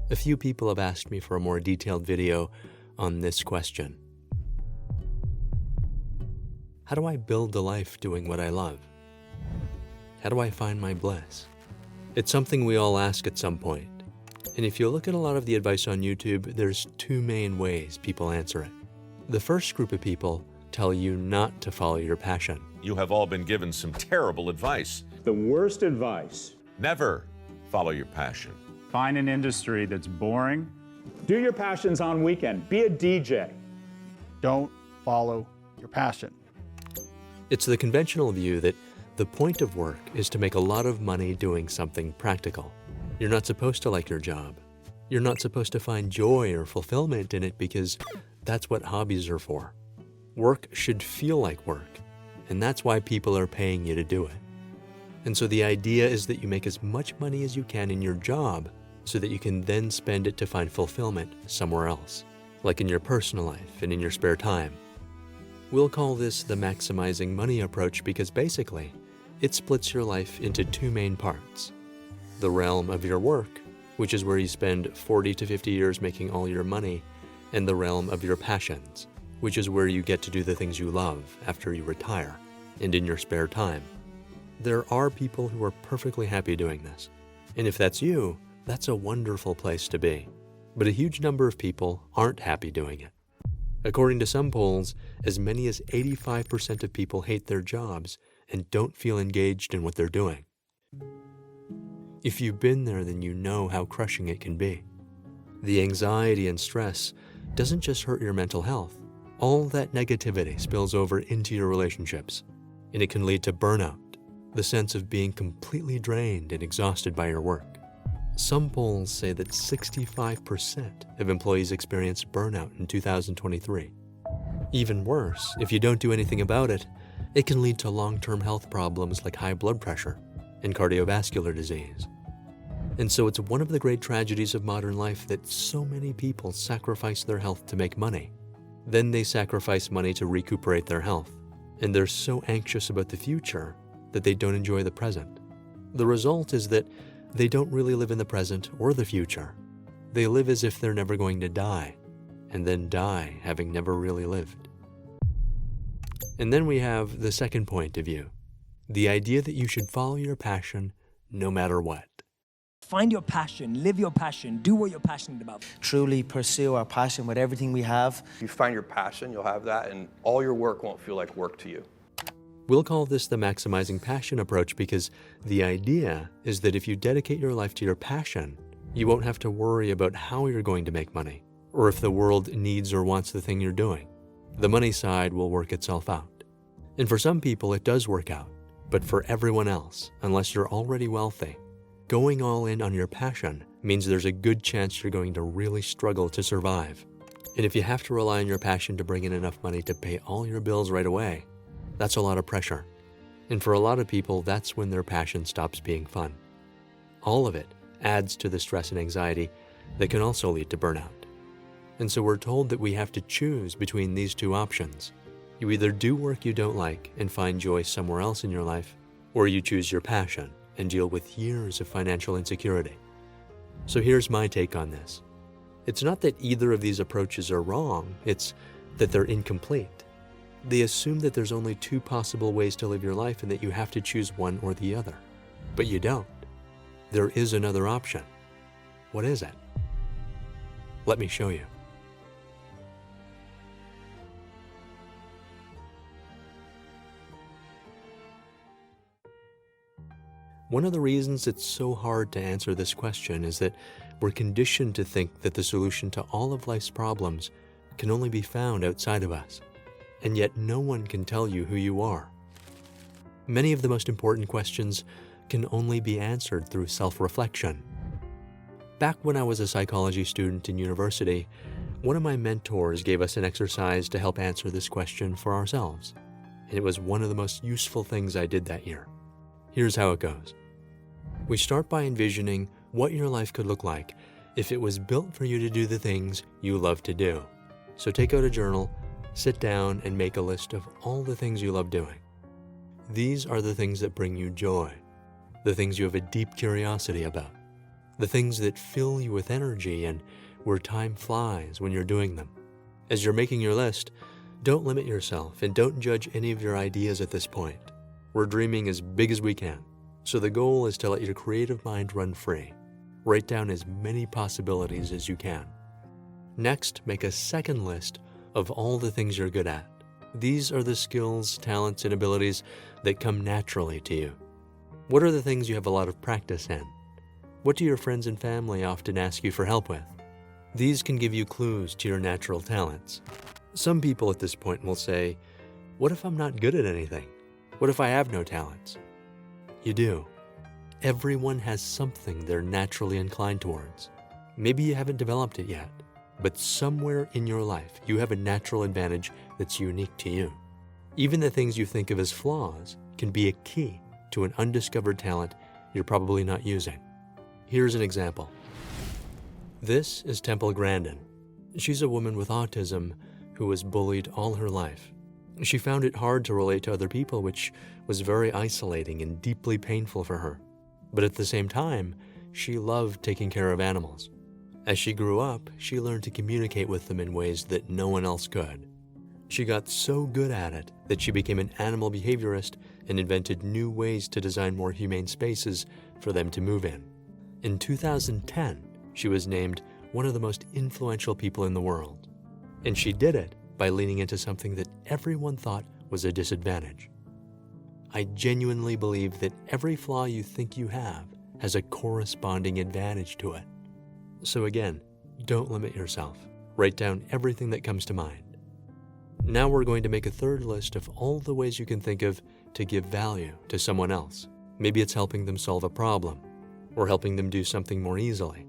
A few people have asked me for a more detailed video on this question. How do I build a life doing what I love? How do I find my bliss? It's something we all ask at some point. And if you look at a lot of the advice on YouTube, there's two main ways people answer it. The first group of people tell you not to follow your passion. You have all been given some terrible advice. The worst advice. Never follow your passion. Find an industry that's boring. Do your passions on weekend. Be a DJ. Don't follow your passion. It's the conventional view that the point of work is to make a lot of money doing something practical. You're not supposed to like your job. You're not supposed to find joy or fulfillment in it because that's what hobbies are for. Work should feel like work, and that's why people are paying you to do it. And so the idea is that you make as much money as you can in your job so that you can then spend it to find fulfillment somewhere else, like in your personal life and in your spare time. We'll call this the maximizing money approach because basically, it splits your life into two main parts. The realm of your work, which is where you spend 40 to 50 years making all your money, and the realm of your passions, which is where you get to do the things you love after you retire and in your spare time. There are people who are perfectly happy doing this. And if that's you, that's a wonderful place to be. But a huge number of people aren't happy doing it. According to some polls, as many as 85% of people hate their jobs and don't feel engaged in what they're doing. If you've been there, then you know how crushing it can be. The anxiety and stress doesn't just hurt your mental health. All that negativity spills over into your relationships, and it can lead to burnout, the sense of being completely drained and exhausted by your work. Some polls say that 65% of employees experienced burnout in 2023. Even worse, if you don't do anything about it, it can lead to long-term health problems like high blood pressure and cardiovascular disease. And so it's one of the great tragedies of modern life that so many people sacrifice their health to make money. Then they sacrifice money to recuperate their health, and they're so anxious about the future that they don't enjoy the present. The result is that they don't really live in the present or the future. They live as if they're never going to die, and then die having never really lived. And then we have the second point of view, the idea that you should follow your passion no matter what. Find your passion, live your passion, do what you're passionate about. Truly pursue our passion with everything we have. If you find your passion, you'll have that, and all your work won't feel like work to you. We'll call this the maximizing passion approach because the idea is that if you dedicate your life to your passion, you won't have to worry about how you're going to make money or if the world needs or wants the thing you're doing. The money side will work itself out. And for some people, it does work out. But for everyone else, unless you're already wealthy, going all in on your passion means there's a good chance you're going to really struggle to survive. And if you have to rely on your passion to bring in enough money to pay all your bills right away, that's a lot of pressure. And for a lot of people, that's when their passion stops being fun. All of it adds to the stress and anxiety that can also lead to burnout. And so we're told that we have to choose between these two options. You either do work you don't like and find joy somewhere else in your life, or you choose your passion and deal with years of financial insecurity. So here's my take on this. It's not that either of these approaches are wrong, it's that they're incomplete. They assume that there's only two possible ways to live your life and that you have to choose one or the other. But you don't. There is another option. What is it? Let me show you. One of the reasons it's so hard to answer this question is that we're conditioned to think that the solution to all of life's problems can only be found outside of us. And yet no one can tell you who you are. Many of the most important questions can only be answered through self-reflection. Back when I was a psychology student in university, one of my mentors gave us an exercise to help answer this question for ourselves. And it was one of the most useful things I did that year. Here's how it goes. We start by envisioning what your life could look like if it was built for you to do the things you love to do. So take out a journal, sit down, and make a list of all the things you love doing. These are the things that bring you joy, the things you have a deep curiosity about, the things that fill you with energy and where time flies when you're doing them. As you're making your list, don't limit yourself and don't judge any of your ideas at this point. We're dreaming as big as we can, so the goal is to let your creative mind run free. Write down as many possibilities as you can. Next, make a second list of all the things you're good at. These are the skills, talents, and abilities that come naturally to you. What are the things you have a lot of practice in? What do your friends and family often ask you for help with? These can give you clues to your natural talents. Some people at this point will say, what if I'm not good at anything? What if I have no talents? You do. Everyone has something they're naturally inclined towards. Maybe you haven't developed it yet, but somewhere in your life you have a natural advantage that's unique to you. Even the things you think of as flaws can be a key to an undiscovered talent you're probably not using. Here's an example. This is Temple Grandin. She's a woman with autism who was bullied all her life. She found it hard to relate to other people, which was very isolating and deeply painful for her. But at the same time, she loved taking care of animals. As she grew up, she learned to communicate with them in ways that no one else could. She got so good at it that she became an animal behaviorist and invented new ways to design more humane spaces for them to move in. In 2010, she was named one of the most influential people in the world. And she did it by leaning into something that everyone thought was a disadvantage. I genuinely believe that every flaw you think you have has a corresponding advantage to it. So again, don't limit yourself. Write down everything that comes to mind. Now we're going to make a third list of all the ways you can think of to give value to someone else. Maybe it's helping them solve a problem, or helping them do something more easily.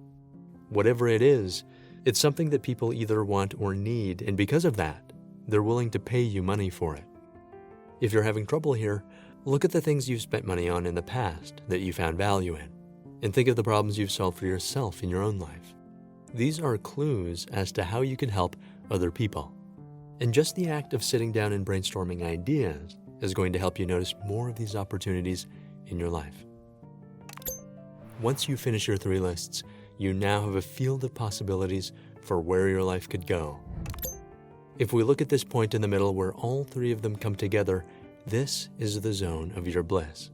Whatever it is, it's something that people either want or need, and because of that, they're willing to pay you money for it. If you're having trouble here, look at the things you've spent money on in the past that you found value in, and think of the problems you've solved for yourself in your own life. These are clues as to how you can help other people. And just the act of sitting down and brainstorming ideas is going to help you notice more of these opportunities in your life. Once you finish your 3 lists, you now have a field of possibilities for where your life could go. If we look at this point in the middle where all 3 of them come together, this is the zone of your bliss.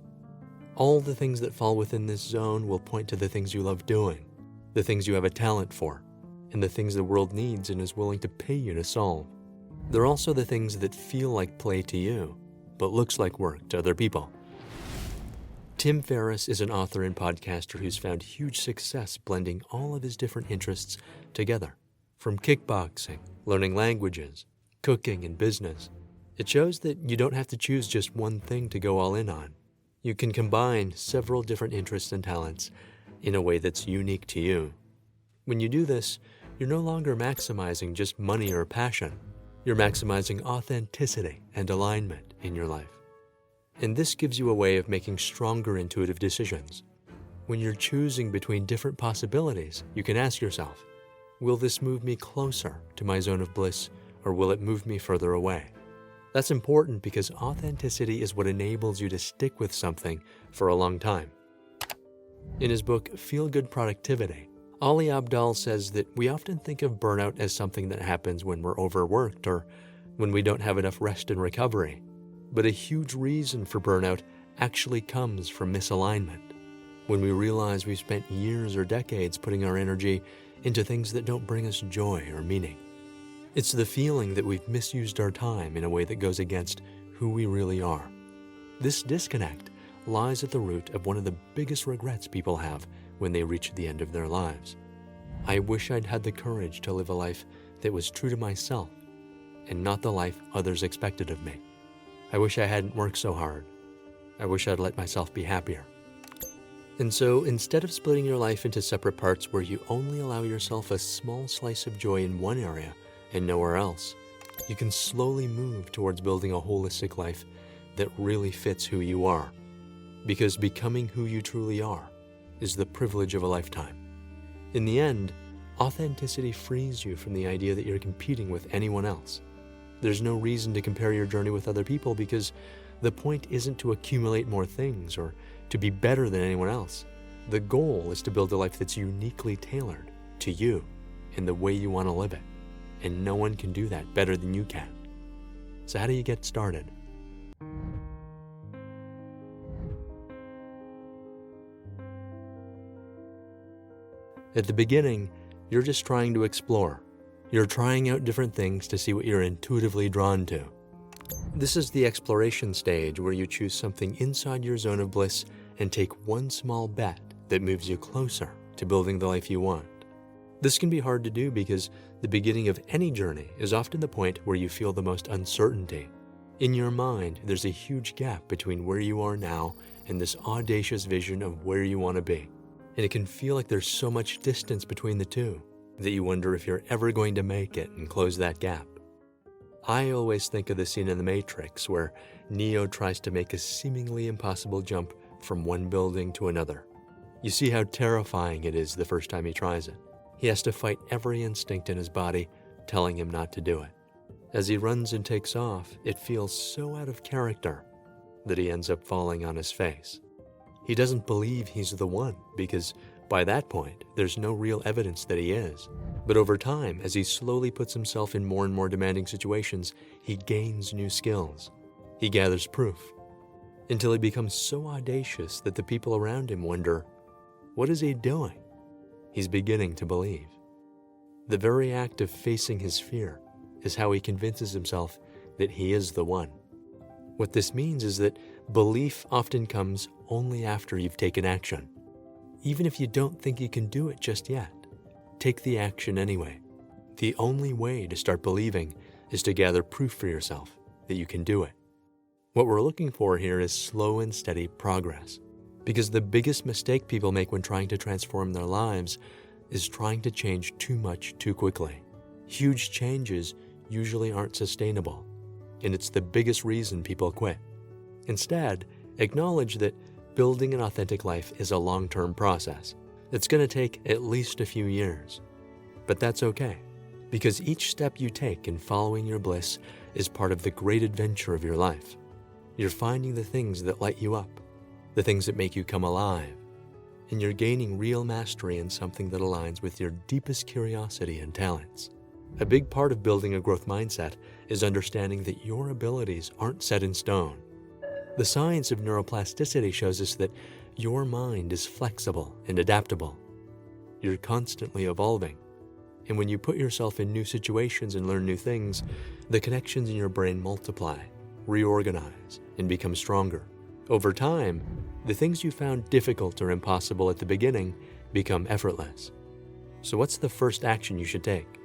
All the things that fall within this zone will point to the things you love doing, the things you have a talent for, and the things the world needs and is willing to pay you to solve. They're also the things that feel like play to you, but looks like work to other people. Tim Ferriss is an author and podcaster who's found huge success blending all of his different interests together. From kickboxing, learning languages, cooking, and business. It shows that you don't have to choose just one thing to go all in on. You can combine several different interests and talents in a way that's unique to you. When you do this, you're no longer maximizing just money or passion. You're maximizing authenticity and alignment in your life. And this gives you a way of making stronger intuitive decisions. When you're choosing between different possibilities, you can ask yourself, will this move me closer to my zone of bliss, or will it move me further away? That's important because authenticity is what enables you to stick with something for a long time. In his book, Feel Good Productivity, Ali Abdaal says that we often think of burnout as something that happens when we're overworked or when we don't have enough rest and recovery. But a huge reason for burnout actually comes from misalignment. When we realize we've spent years or decades putting our energy into things that don't bring us joy or meaning. It's the feeling that we've misused our time in a way that goes against who we really are. This disconnect lies at the root of one of the biggest regrets people have when they reach the end of their lives. I wish I'd had the courage to live a life that was true to myself and not the life others expected of me. I wish I hadn't worked so hard. I wish I'd let myself be happier. And so instead of splitting your life into separate parts where you only allow yourself a small slice of joy in one area and nowhere else, you can slowly move towards building a holistic life that really fits who you are. Because becoming who you truly are is the privilege of a lifetime. In the end, authenticity frees you from the idea that you're competing with anyone else. There's no reason to compare your journey with other people because the point isn't to accumulate more things or to be better than anyone else, The goal is to build a life that's uniquely tailored to you and the way you want to live it. And no one can do that better than you can. So how do you get started? At the beginning, you're just trying to explore. You're trying out different things to see what you're intuitively drawn to. This is the exploration stage where you choose something inside your zone of bliss and take one small bet that moves you closer to building the life you want. This can be hard to do because the beginning of any journey is often the point where you feel the most uncertainty. In your mind, there's a huge gap between where you are now and this audacious vision of where you want to be. And it can feel like there's so much distance between the two that you wonder if you're ever going to make it and close that gap. I always think of the scene in The Matrix where Neo tries to make a seemingly impossible jump from one building to another. You see how terrifying it is the first time he tries it. He has to fight every instinct in his body telling him not to do it. As he runs and takes off, it feels so out of character that he ends up falling on his face. He doesn't believe he's the one because by that point, there's no real evidence that he is. But over time, as he slowly puts himself in more and more demanding situations, he gains new skills. He gathers proof until he becomes so audacious that the people around him wonder, what is he doing? He's beginning to believe. The very act of facing his fear is how he convinces himself that he is the one. What this means is that belief often comes only after you've taken action. Even if you don't think you can do it just yet, take the action anyway. The only way to start believing is to gather proof for yourself that you can do it. What we're looking for here is slow and steady progress, because the biggest mistake people make when trying to transform their lives is trying to change too much too quickly. Huge changes usually aren't sustainable, and it's the biggest reason people quit. Instead, acknowledge that building an authentic life is a long-term process. It's going to take at least a few years. But that's okay, because each step you take in following your bliss is part of the great adventure of your life. You're finding the things that light you up, the things that make you come alive, and you're gaining real mastery in something that aligns with your deepest curiosity and talents. A big part of building a growth mindset is understanding that your abilities aren't set in stone. The science of neuroplasticity shows us that your mind is flexible and adaptable. You're constantly evolving. And when you put yourself in new situations and learn new things, the connections in your brain multiply, reorganize, and become stronger. Over time, the things you found difficult or impossible at the beginning become effortless. So what's the first action you should take?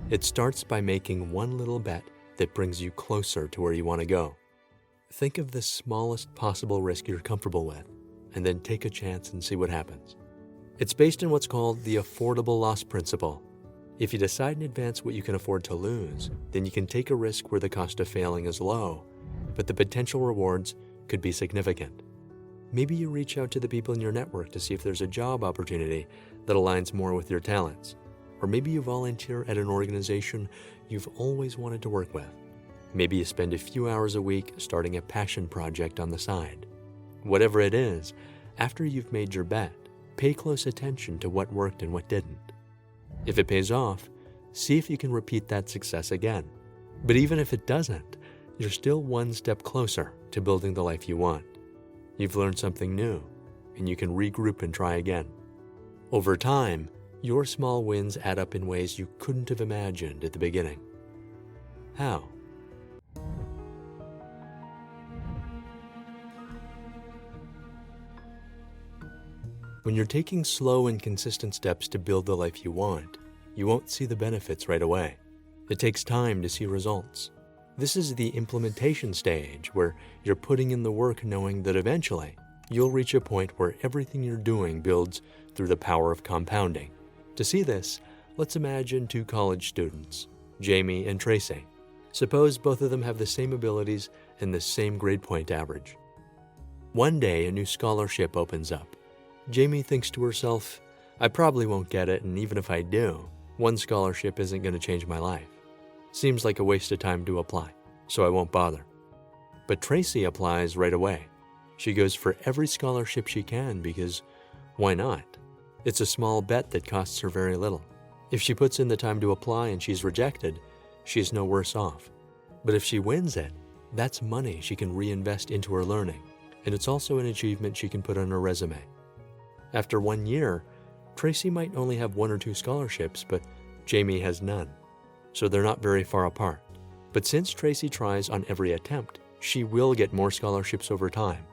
It starts by making one little bet that brings you closer to where you want to go. Think of the smallest possible risk you're comfortable with, and then take a chance and see what happens. It's based on what's called the affordable loss principle. If you decide in advance what you can afford to lose, then you can take a risk where the cost of failing is low, but the potential rewards could be significant. Maybe you reach out to the people in your network to see if there's a job opportunity that aligns more with your talents. Or maybe you volunteer at an organization you've always wanted to work with. Maybe you spend a few hours a week starting a passion project on the side. Whatever it is, after you've made your bet, pay close attention to what worked and what didn't. If it pays off, see if you can repeat that success again. But even if it doesn't, you're still one step closer to building the life you want. You've learned something new, and you can regroup and try again. Over time, your small wins add up in ways you couldn't have imagined at the beginning. How? When you're taking slow and consistent steps to build the life you want, you won't see the benefits right away. It takes time to see results. This is the implementation stage where you're putting in the work knowing that eventually you'll reach a point where everything you're doing builds through the power of compounding. To see this, let's imagine two college students, Jamie and Tracy. Suppose both of them have the same abilities and the same grade point average. One day, a new scholarship opens up. Jamie thinks to herself, I probably won't get it, and even if I do, one scholarship isn't going to change my life. Seems like a waste of time to apply, so I won't bother. But Tracy applies right away. She goes for every scholarship she can because Why not? It's a small bet that costs her very little. If she puts in the time to apply and she's rejected, she's no worse off. But if she wins it, that's money she can reinvest into her learning, and it's also an achievement she can put on her resume. After 1 year, Tracy might only have 1 or 2 scholarships, but Jamie has none, so they're not very far apart. But since Tracy tries on every attempt, she will get more scholarships over time.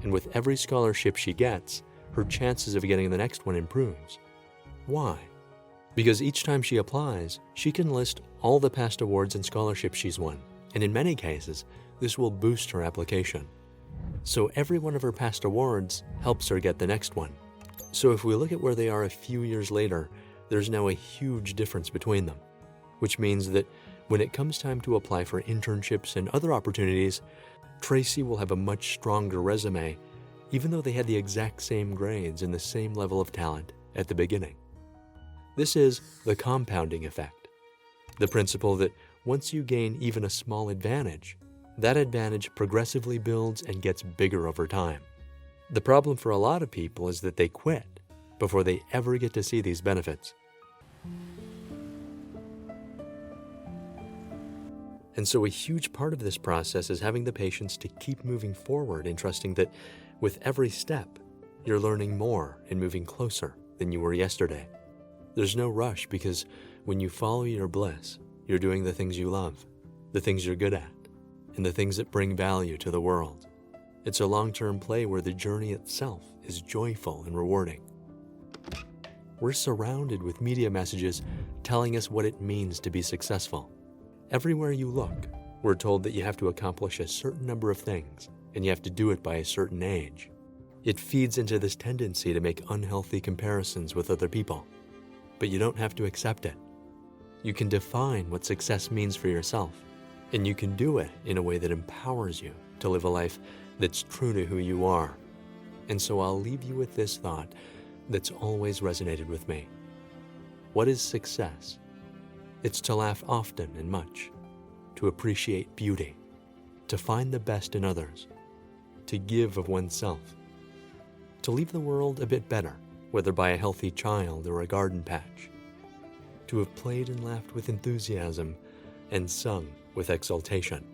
And with every scholarship she gets, her chances of getting the next one improves. Why? Because each time she applies, she can list all the past awards and scholarships she's won, and in many cases, this will boost her application. So every one of her past awards helps her get the next one. So if we look at where they are a few years later, there's now a huge difference between them, which means that when it comes time to apply for internships and other opportunities, Tracy will have a much stronger resume, even though they had the exact same grades and the same level of talent at the beginning. This is the compounding effect, the principle that once you gain even a small advantage, that advantage progressively builds and gets bigger over time. The problem for a lot of people is that they quit before they ever get to see these benefits. And so a huge part of this process is having the patience to keep moving forward and trusting that with every step, you're learning more and moving closer than you were yesterday. There's no rush because when you follow your bliss, you're doing the things you love, the things you're good at, and the things that bring value to the world. It's a long-term play where the journey itself is joyful and rewarding. We're surrounded with media messages telling us what it means to be successful. Everywhere you look, we're told that you have to accomplish a certain number of things, and you have to do it by a certain age. It feeds into this tendency to make unhealthy comparisons with other people. But you don't have to accept it. You can define what success means for yourself, and you can do it in a way that empowers you to live a life that's true to who you are. And so I'll leave you with this thought that's always resonated with me. What is success? It's to laugh often and much, to appreciate beauty, to find the best in others, to give of oneself, to leave the world a bit better, whether by a healthy child or a garden patch, to have played and laughed with enthusiasm and sung with exultation,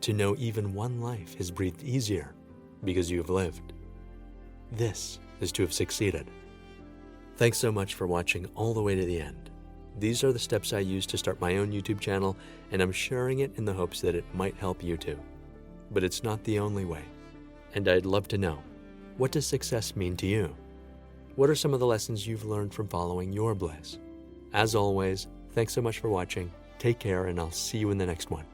to know even one life has breathed easier because you have lived. This is to have succeeded. Thanks so much for watching all the way to the end. These are the steps I use to start my own YouTube channel, and I'm sharing it in the hopes that it might help you too. But it's not the only way, and I'd love to know, what does success mean to you? What are some of the lessons you've learned from following your bliss? As always, thanks so much for watching. Take care, and I'll see you in the next one.